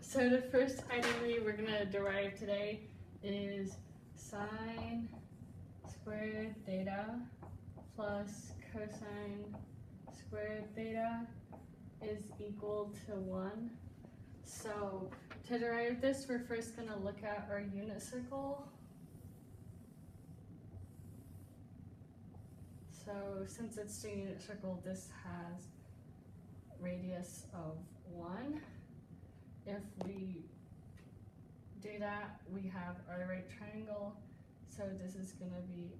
So the first identity we're gonna derive today is sine squared theta plus cosine squared theta is equal to 1. So to derive this, we're first gonna look at our unit circle. So since it's the unit circle, this has radius of 1. If we do that, we have our right triangle. So this is going to be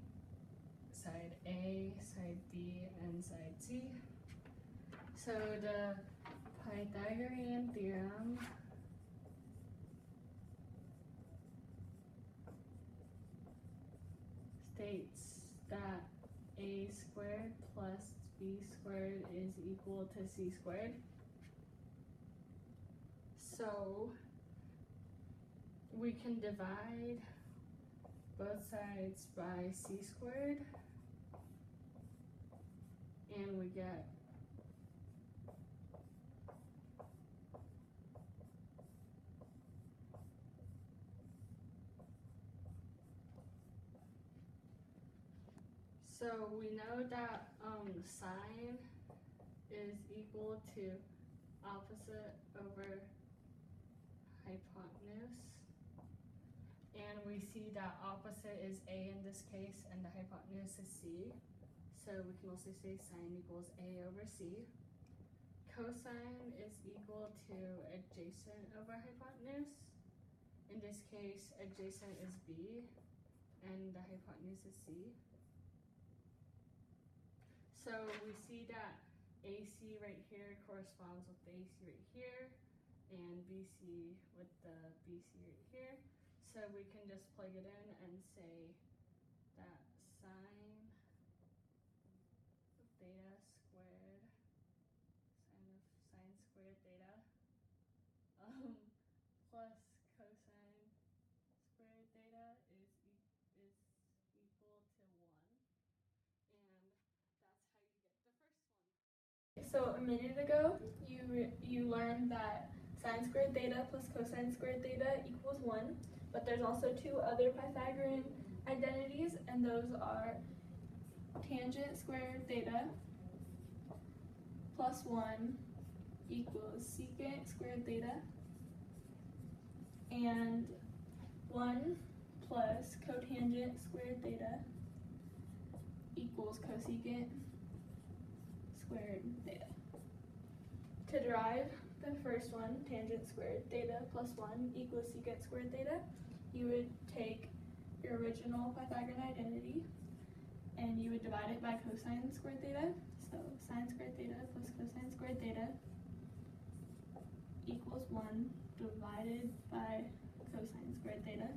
side A, side B, and side C. So the Pythagorean theorem states that A squared plus B squared is equal to C squared. So we can divide both sides by C squared, and we get so we know that sine is equal to opposite over hypotenuse, and we see that opposite is A in this case and the hypotenuse is C, so we can also say sine equals A over C. Cosine is equal to adjacent over hypotenuse. In this case, adjacent is B and the hypotenuse is C. So we see that AC right here corresponds with the AC right here, and BC with the BC right here. So we can just plug it in and say that sine of theta squared, sine squared theta, plus cosine squared theta is equal to 1. And that's how you get the first one. So a minute ago, you learned that sine squared theta plus cosine squared theta equals 1, but there's also two other Pythagorean identities, and those are tangent squared theta plus 1 equals secant squared theta, and 1 plus cotangent squared theta equals cosecant squared theta. To derive the first one, tangent squared theta plus 1 equals secant squared theta, you would take your original Pythagorean identity and you would divide it by cosine squared theta. So sine squared theta plus cosine squared theta equals 1 divided by cosine squared theta.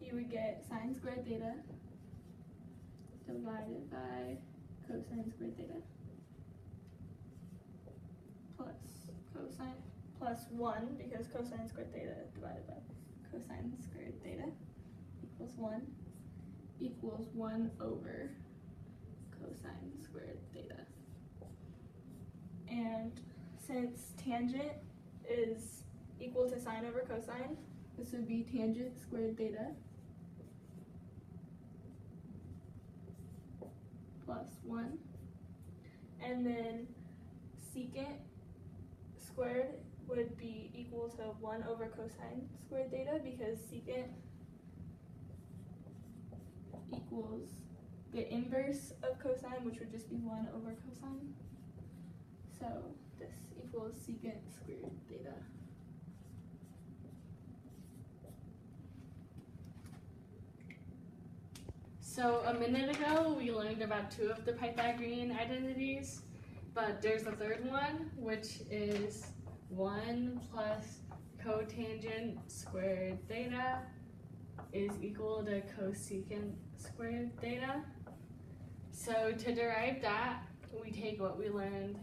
You would get sine squared theta divided by cosine squared theta plus 1, because cosine squared theta divided by cosine squared theta equals 1 over cosine squared theta. And since tangent is equal to sine over cosine, this would be tangent squared theta plus 1. And then secant squared would be equal to 1 over cosine squared theta, because secant equals the inverse of cosine, which would just be 1 over cosine. So this equals secant squared theta. So a minute ago, we learned about two of the Pythagorean identities, but there's a third one, which is 1 plus cotangent squared theta is equal to cosecant squared theta. So to derive that, we take what we learned,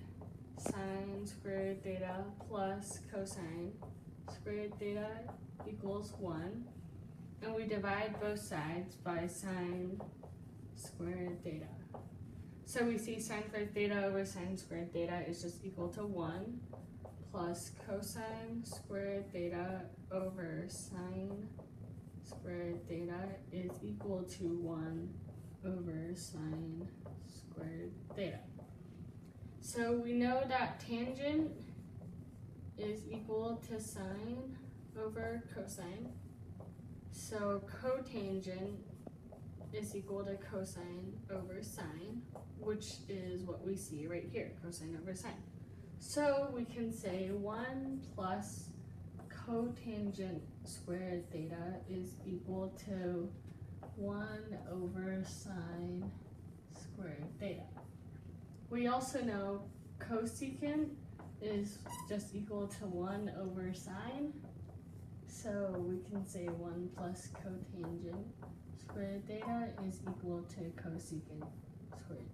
sine squared theta plus cosine squared theta equals 1, and we divide both sides by sine squared theta. So we see sine squared theta over sine squared theta is just equal to 1 plus cosine squared theta over sine squared theta is equal to 1 over sine squared theta. So we know that tangent is equal to sine over cosine. So cotangent is equal to cosine over sine, which is what we see right here, cosine over sine. So we can say 1 plus cotangent squared theta is equal to 1 over sine squared theta. We also know cosecant is just equal to 1 over sine, so we can say 1 plus cotangent squared theta is equal to cosecant squared